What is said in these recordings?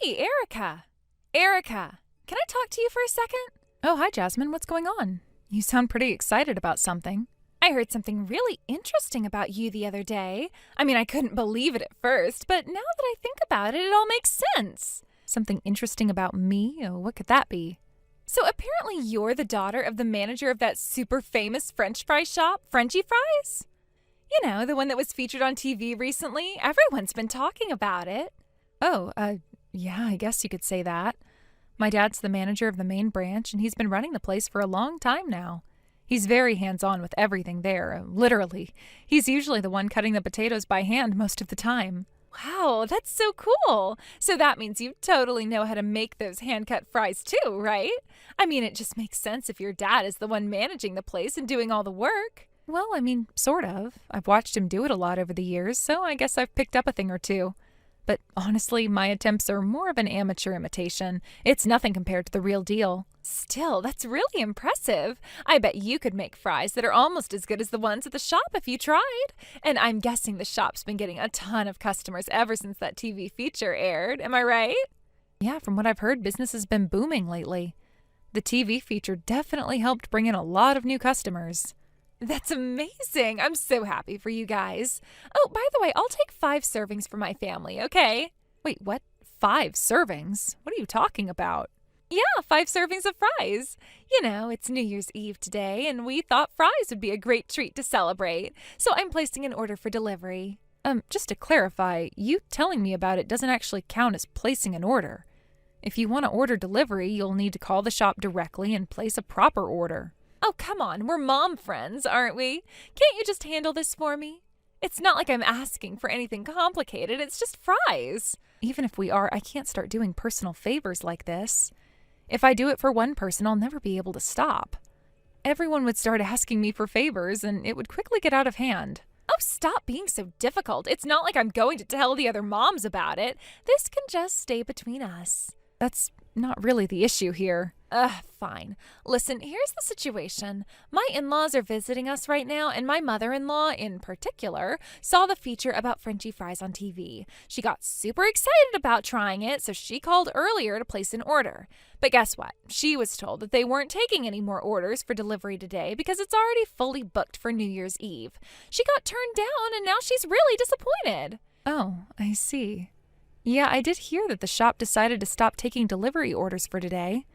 Hey, Erica. Erica, can I talk to you for a second? Oh, hi, Jasmine. What's going on? You sound pretty excited about something. I heard something really interesting about you the other day. I mean, I couldn't believe it at first, but now that I think about it, it all makes sense. Something interesting about me? Oh, what could that be? So apparently you're the daughter of the manager of that super famous French fry shop, Frenchy Fries? You know, the one that was featured on TV recently. Everyone's been talking about it. Oh, yeah, I guess you could say that. My dad's the manager of the main branch, and he's been running the place for a long time now. He's very hands-on with everything there, literally. He's usually the one cutting the potatoes by hand most of the time. Wow, that's so cool. So that means you totally know how to make those hand-cut fries too, right? I mean, it just makes sense if your dad is the one managing the place and doing all the work. Well, I mean, sort of. I've watched him do it a lot over the years, so I guess I've picked up a thing or two. But honestly, my attempts are more of an amateur imitation. It's nothing compared to the real deal. Still, that's really impressive. I bet you could make fries that are almost as good as the ones at the shop if you tried. And I'm guessing the shop's been getting a ton of customers ever since that TV feature aired. Am I right? Yeah, from what I've heard, business has been booming lately. The TV feature definitely helped bring in a lot of new customers. That's amazing. I'm so happy for you guys. Oh, by the way, I'll take 5 servings for my family, okay? Wait, what? 5 servings? What are you talking about? Yeah, 5 servings of fries. You know, it's New Year's Eve today, and we thought fries would be a great treat to celebrate. So I'm placing an order for delivery. Just to clarify, you telling me about it doesn't actually count as placing an order. If you want to order delivery, you'll need to call the shop directly and place a proper order. Oh, come on, we're mom friends, aren't we? Can't you just handle this for me? It's not like I'm asking for anything complicated, it's just fries. Even if we are, I can't start doing personal favors like this. If I do it for one person, I'll never be able to stop. Everyone would start asking me for favors, and it would quickly get out of hand. Oh, stop being so difficult. It's not like I'm going to tell the other moms about it. This can just stay between us. That's not really the issue here. Fine. Listen, here's the situation. My in-laws are visiting us right now, and my mother-in-law, in particular, saw the feature about Frenchy fries on TV. She got super excited about trying it, so she called earlier to place an order. But guess what? She was told that they weren't taking any more orders for delivery today because it's already fully booked for New Year's Eve. She got turned down, and now she's really disappointed. Oh, I see. Yeah, I did hear that the shop decided to stop taking delivery orders for today.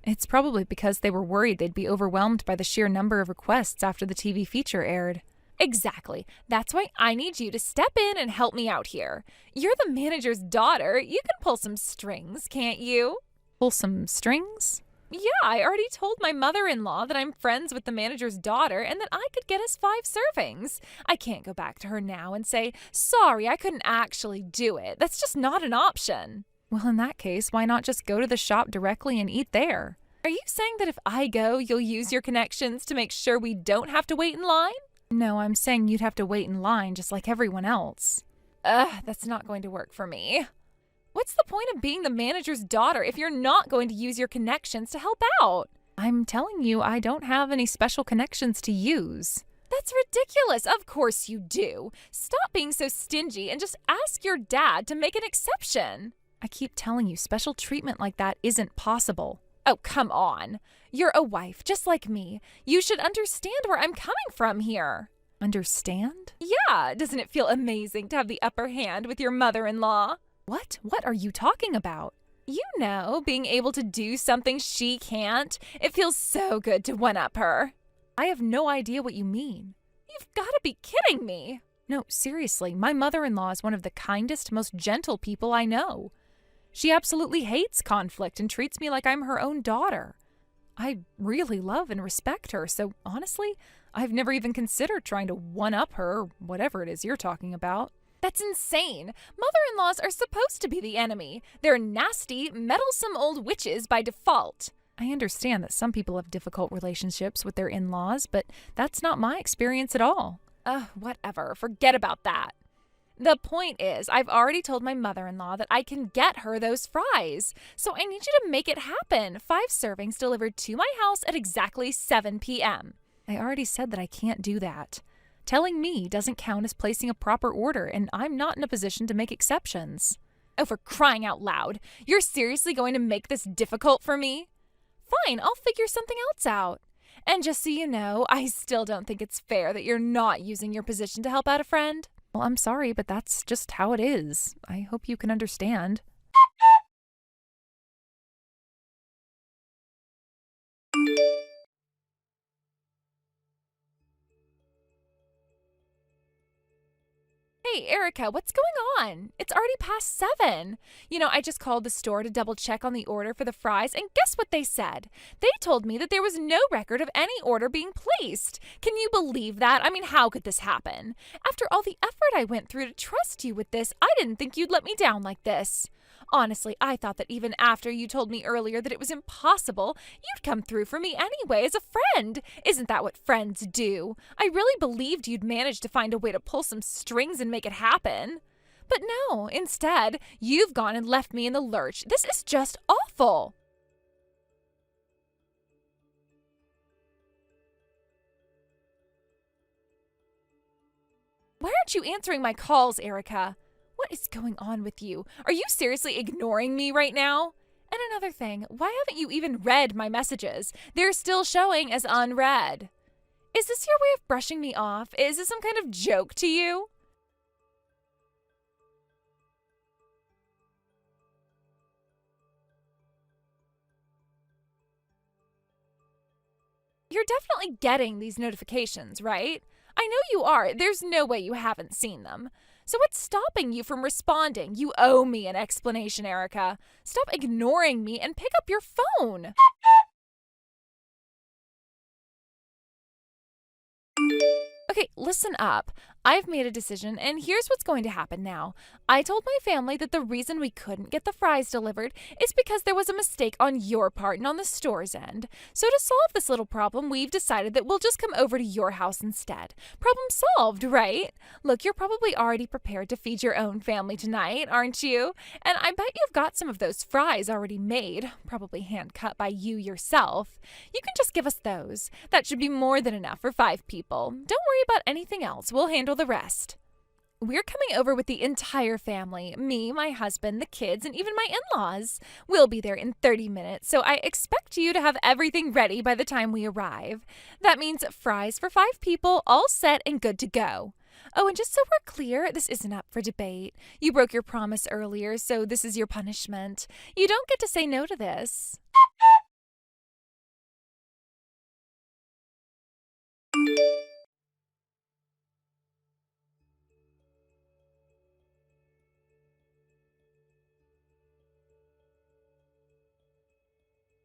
It's probably because they were worried they'd be overwhelmed by the sheer number of requests after the TV feature aired. Exactly. That's why I need you to step in and help me out here. You're the manager's daughter. You can pull some strings, can't you? Pull some strings? Yeah, I already told my mother-in-law that I'm friends with the manager's daughter and that I could get us 5 servings. I can't go back to her now and say, sorry, I couldn't actually do it. That's just not an option. Well, in that case, why not just go to the shop directly and eat there? Are you saying that if I go, you'll use your connections to make sure we don't have to wait in line? No, I'm saying you'd have to wait in line just like everyone else. That's not going to work for me. What's the point of being the manager's daughter if you're not going to use your connections to help out? I'm telling you, I don't have any special connections to use. That's ridiculous. Of course you do. Stop being so stingy and just ask your dad to make an exception. I keep telling you, special treatment like that isn't possible. Oh, come on. You're a wife, just like me. You should understand where I'm coming from here. Understand? Yeah. Doesn't it feel amazing to have the upper hand with your mother-in-law? What? What are you talking about? You know, being able to do something she can't. It feels so good to one-up her. I have no idea what you mean. You've got to be kidding me. No, seriously, my mother-in-law is one of the kindest, most gentle people I know. She absolutely hates conflict and treats me like I'm her own daughter. I really love and respect her, so honestly, I've never even considered trying to one-up her or whatever it is you're talking about. That's insane. Mother-in-laws are supposed to be the enemy. They're nasty, meddlesome old witches by default. I understand that some people have difficult relationships with their in-laws, but that's not my experience at all. Whatever. Forget about that. The point is, I've already told my mother-in-law that I can get her those fries. So I need you to make it happen. 5 servings delivered to my house at exactly 7 p.m. I already said that I can't do that. Telling me doesn't count as placing a proper order, and I'm not in a position to make exceptions. Oh, for crying out loud. You're seriously going to make this difficult for me? Fine, I'll figure something else out. And just so you know, I still don't think it's fair that you're not using your position to help out a friend. Well, I'm sorry, but that's just how it is. I hope you can understand. Hey, Erica, what's going on? It's already past 7. I just called the store to double check on the order for the fries, and guess what they said? They told me that there was no record of any order being placed. Can you believe that? I mean, how could this happen? After all the effort I went through to trust you with this, I didn't think you'd let me down like this. Honestly, I thought that even after you told me earlier that it was impossible, you'd come through for me anyway as a friend. Isn't that what friends do? I really believed you'd manage to find a way to pull some strings and make it happen. But no, instead, you've gone and left me in the lurch. This is just awful. Why aren't you answering my calls, Erica? What is going on with you? Are you seriously ignoring me right now? And another thing, why haven't you even read my messages? They're still showing as unread. Is this your way of brushing me off? Is this some kind of joke to you? You're definitely getting these notifications, right? I know you are. There's no way you haven't seen them. So what's stopping you from responding? You owe me an explanation, Erica. Stop ignoring me and pick up your phone. Okay, listen up. I've made a decision, and here's what's going to happen now. I told my family that the reason we couldn't get the fries delivered is because there was a mistake on your part and on the store's end. So to solve this little problem, we've decided that we'll just come over to your house instead. Problem solved, right? Look, you're probably already prepared to feed your own family tonight, aren't you? And I bet you've got some of those fries already made, probably hand-cut by you yourself. You can just give us those. That should be more than enough for 5 people. Don't worry about anything else. We'll handle the rest. We're coming over with the entire family. Me, my husband, the kids, and even my in-laws. We'll be there in 30 minutes, so I expect you to have everything ready by the time we arrive. That means fries for 5 people, all set and good to go. Oh, and just so we're clear, this isn't up for debate. You broke your promise earlier, so this is your punishment. You don't get to say no to this.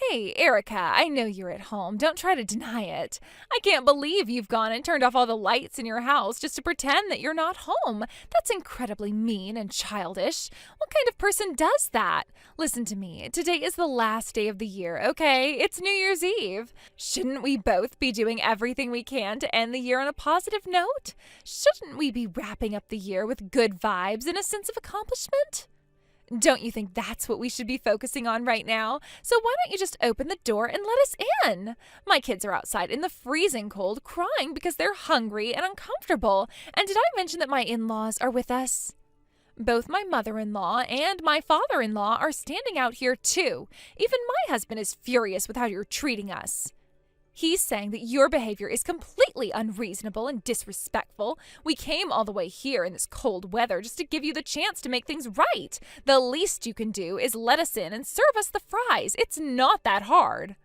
Hey, Erica, I know you're at home. Don't try to deny it. I can't believe you've gone and turned off all the lights in your house just to pretend that you're not home. That's incredibly mean and childish. What kind of person does that? Listen to me. Today is the last day of the year, okay? It's New Year's Eve. Shouldn't we both be doing everything we can to end the year on a positive note? Shouldn't we be wrapping up the year with good vibes and a sense of accomplishment? Don't you think that's what we should be focusing on right now? So why don't you just open the door and let us in? My kids are outside in the freezing cold crying because they're hungry and uncomfortable. And did I mention that my in-laws are with us? Both my mother-in-law and my father-in-law are standing out here too. Even my husband is furious with how you're treating us. He's saying that your behavior is completely unreasonable and disrespectful. We came all the way here in this cold weather just to give you the chance to make things right. The least you can do is let us in and serve us the fries. It's not that hard.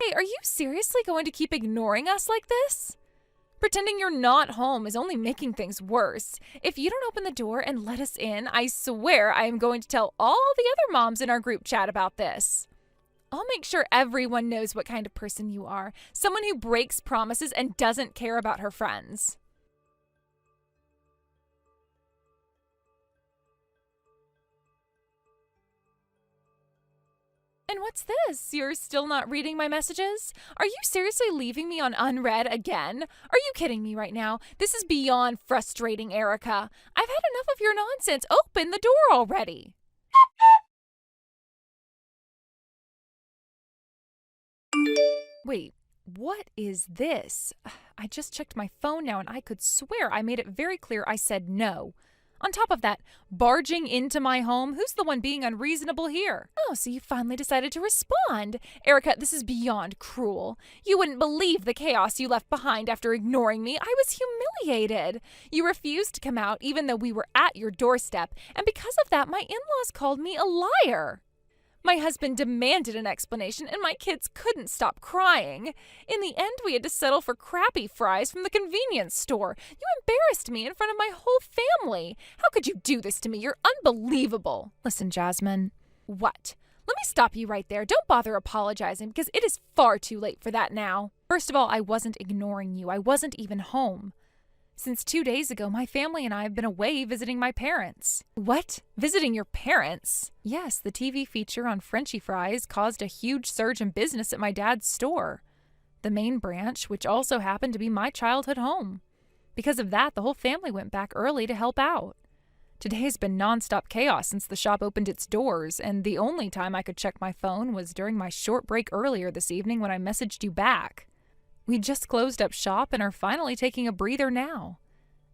Hey, are you seriously going to keep ignoring us like this? Pretending you're not home is only making things worse. If you don't open the door and let us in, I swear I am going to tell all the other moms in our group chat about this. I'll make sure everyone knows what kind of person you are. Someone who breaks promises and doesn't care about her friends. And what's this? You're still not reading my messages? Are you seriously leaving me on unread again? Are you kidding me right now? This is beyond frustrating, Erica. I've had enough of your nonsense. Open the door already. Wait, what is this? I just checked my phone now and I could swear I made it very clear I said no. On top of that, barging into my home, who's the one being unreasonable here? Oh, so you finally decided to respond. Erica, this is beyond cruel. You wouldn't believe the chaos you left behind after ignoring me. I was humiliated. You refused to come out even though we were at your doorstep, and because of that, my in-laws called me a liar. My husband demanded an explanation, and my kids couldn't stop crying. In the end, we had to settle for crappy fries from the convenience store. You embarrassed me in front of my whole family. How could you do this to me? You're unbelievable. Listen, Jasmine. What? Let me stop you right there. Don't bother apologizing, because it is far too late for that now. First of all, I wasn't ignoring you. I wasn't even home. Since 2 days ago, my family and I have been away visiting my parents. What? Visiting your parents? Yes, the TV feature on Frenchy fries caused a huge surge in business at my dad's store, the main branch, which also happened to be my childhood home. Because of that, the whole family went back early to help out. Today has been nonstop chaos since the shop opened its doors, and the only time I could check my phone was during my short break earlier this evening when I messaged you back. We just closed up shop and are finally taking a breather now.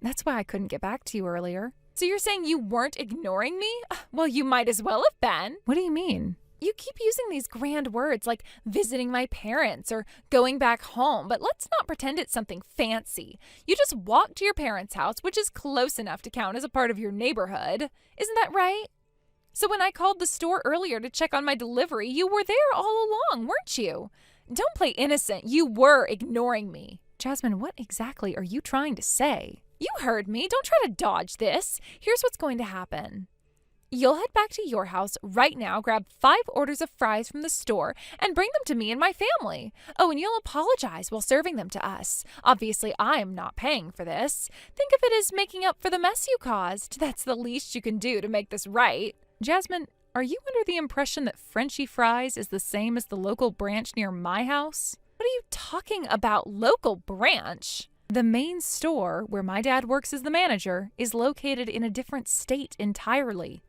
That's why I couldn't get back to you earlier. So you're saying you weren't ignoring me? Well, you might as well have been. What do you mean? You keep using these grand words like visiting my parents or going back home, but let's not pretend it's something fancy. You just walked to your parents' house, which is close enough to count as a part of your neighborhood. Isn't that right? So when I called the store earlier to check on my delivery, you were there all along, weren't you? Don't play innocent. You were ignoring me. Jasmine, what exactly are you trying to say? You heard me. Don't try to dodge this. Here's what's going to happen. You'll head back to your house right now, grab 5 orders of fries from the store, and bring them to me and my family. Oh, and you'll apologize while serving them to us. Obviously, I'm not paying for this. Think of it as making up for the mess you caused. That's the least you can do to make this right. Jasmine, are you under the impression that Frenchy fries is the same as the local branch near my house? What are you talking about, local branch? The main store, where my dad works as the manager, is located in a different state entirely.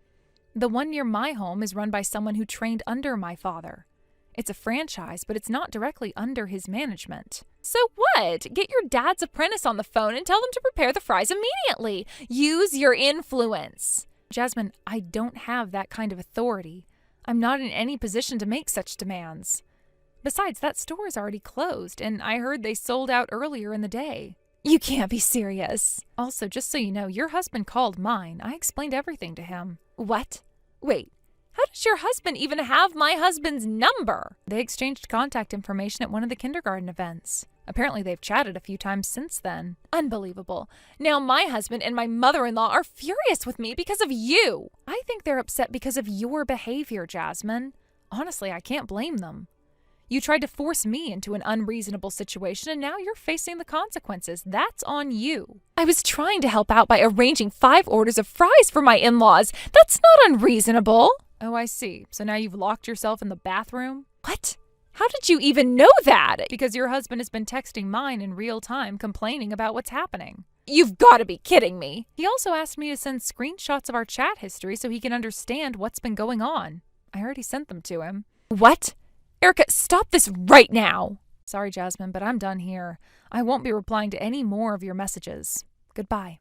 The one near my home is run by someone who trained under my father. It's a franchise, but it's not directly under his management. So what? Get your dad's apprentice on the phone and tell them to prepare the fries immediately. Use your influence. Jasmine, I don't have that kind of authority. I'm not in any position to make such demands. Besides, that store is already closed, and I heard they sold out earlier in the day. You can't be serious. Also, just so you know, your husband called mine. I explained everything to him. What? Wait, how does your husband even have my husband's number? They exchanged contact information at one of the kindergarten events. Apparently they've chatted a few times since then. Unbelievable. Now my husband and my mother-in-law are furious with me because of you. I think they're upset because of your behavior, Jasmine. Honestly, I can't blame them. You tried to force me into an unreasonable situation, and now you're facing the consequences. That's on you. I was trying to help out by arranging 5 orders of fries for my in-laws. That's not unreasonable. Oh, I see. So now you've locked yourself in the bathroom? What? How did you even know that? Because your husband has been texting mine in real time, complaining about what's happening. You've got to be kidding me. He also asked me to send screenshots of our chat history so he can understand what's been going on. I already sent them to him. What? Erica, stop this right now. Sorry, Jasmine, but I'm done here. I won't be replying to any more of your messages. Goodbye.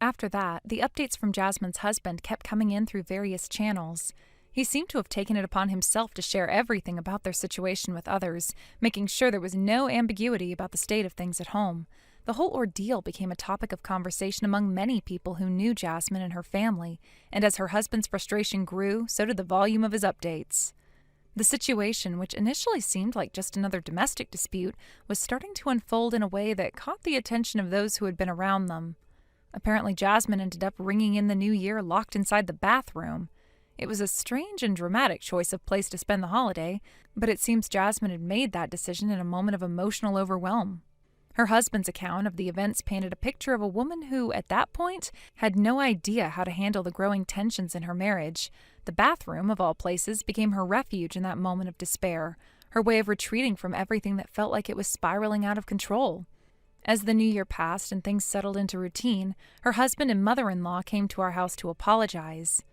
After that, the updates from Jasmine's husband kept coming in through various channels. He seemed to have taken it upon himself to share everything about their situation with others, making sure there was no ambiguity about the state of things at home. The whole ordeal became a topic of conversation among many people who knew Jasmine and her family, and as her husband's frustration grew, so did the volume of his updates. The situation, which initially seemed like just another domestic dispute, was starting to unfold in a way that caught the attention of those who had been around them. Apparently, Jasmine ended up ringing in the new year locked inside the bathroom. It was a strange and dramatic choice of place to spend the holiday, but it seems Jasmine had made that decision in a moment of emotional overwhelm. Her husband's account of the events painted a picture of a woman who, at that point, had no idea how to handle the growing tensions in her marriage. The bathroom, of all places, became her refuge in that moment of despair, her way of retreating from everything that felt like it was spiraling out of control. As the new year passed and things settled into routine, her husband and mother-in-law came to our house to apologize.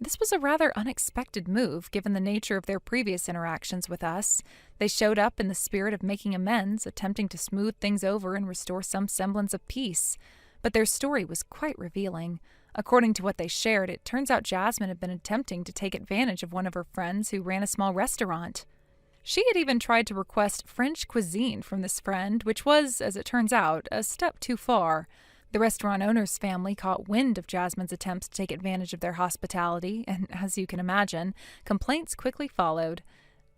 This was a rather unexpected move, given the nature of their previous interactions with us. They showed up in the spirit of making amends, attempting to smooth things over and restore some semblance of peace. But their story was quite revealing. According to what they shared, it turns out Jasmine had been attempting to take advantage of one of her friends who ran a small restaurant. She had even tried to request French cuisine from this friend, which was, as it turns out, a step too far. The restaurant owner's family caught wind of Jasmine's attempts to take advantage of their hospitality, and as you can imagine, complaints quickly followed.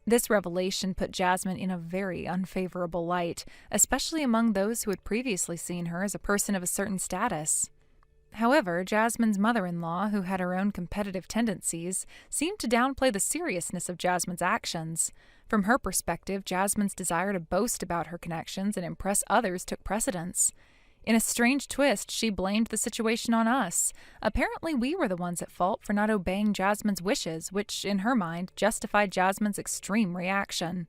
This revelation put Jasmine in a very unfavorable light, especially among those who had previously seen her as a person of a certain status. However, Jasmine's mother-in-law, who had her own competitive tendencies, seemed to downplay the seriousness of Jasmine's actions. From her perspective, Jasmine's desire to boast about her connections and impress others took precedence. In a strange twist, she blamed the situation on us. Apparently, we were the ones at fault for not obeying Jasmine's wishes, which, in her mind, justified Jasmine's extreme reaction.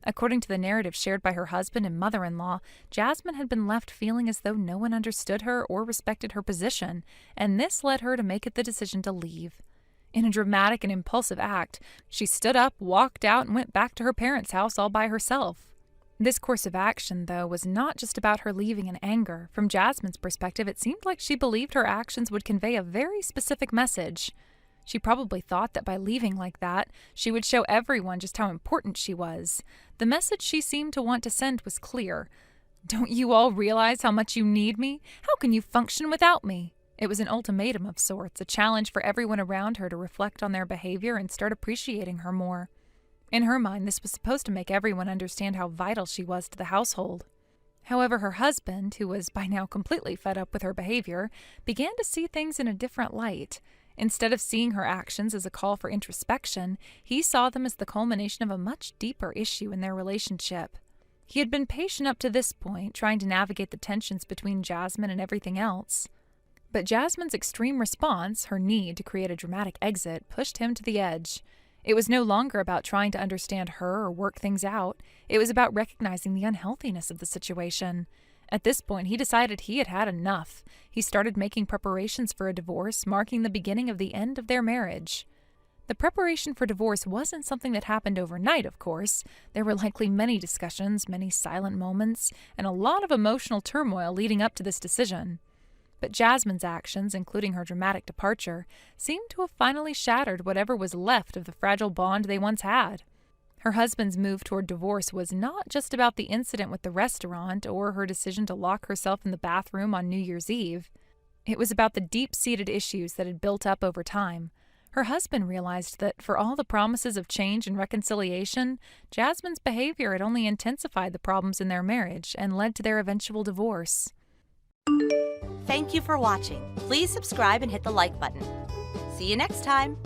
According to the narrative shared by her husband and mother-in-law, Jasmine had been left feeling as though no one understood her or respected her position, and this led her to make the decision to leave. In a dramatic and impulsive act, she stood up, walked out, and went back to her parents' house all by herself. This course of action, though, was not just about her leaving in anger. From Jasmine's perspective, it seemed like she believed her actions would convey a very specific message. She probably thought that by leaving like that, she would show everyone just how important she was. The message she seemed to want to send was clear. Don't you all realize how much you need me? How can you function without me? It was an ultimatum of sorts, a challenge for everyone around her to reflect on their behavior and start appreciating her more. In her mind, this was supposed to make everyone understand how vital she was to the household. However, her husband, who was by now completely fed up with her behavior, began to see things in a different light. Instead of seeing her actions as a call for introspection, he saw them as the culmination of a much deeper issue in their relationship. He had been patient up to this point, trying to navigate the tensions between Jasmine and everything else. But Jasmine's extreme response, her need to create a dramatic exit, pushed him to the edge. It was no longer about trying to understand her or work things out. It was about recognizing the unhealthiness of the situation. At this point, he decided he had had enough. He started making preparations for a divorce, marking the beginning of the end of their marriage. The preparation for divorce wasn't something that happened overnight, of course. There were likely many discussions, many silent moments, and a lot of emotional turmoil leading up to this decision. But Jasmine's actions, including her dramatic departure, seemed to have finally shattered whatever was left of the fragile bond they once had. Her husband's move toward divorce was not just about the incident with the restaurant or her decision to lock herself in the bathroom on New Year's Eve. It was about the deep-seated issues that had built up over time. Her husband realized that for all the promises of change and reconciliation, Jasmine's behavior had only intensified the problems in their marriage and led to their eventual divorce. Thank you for watching. Please subscribe and hit the like button. See you next time.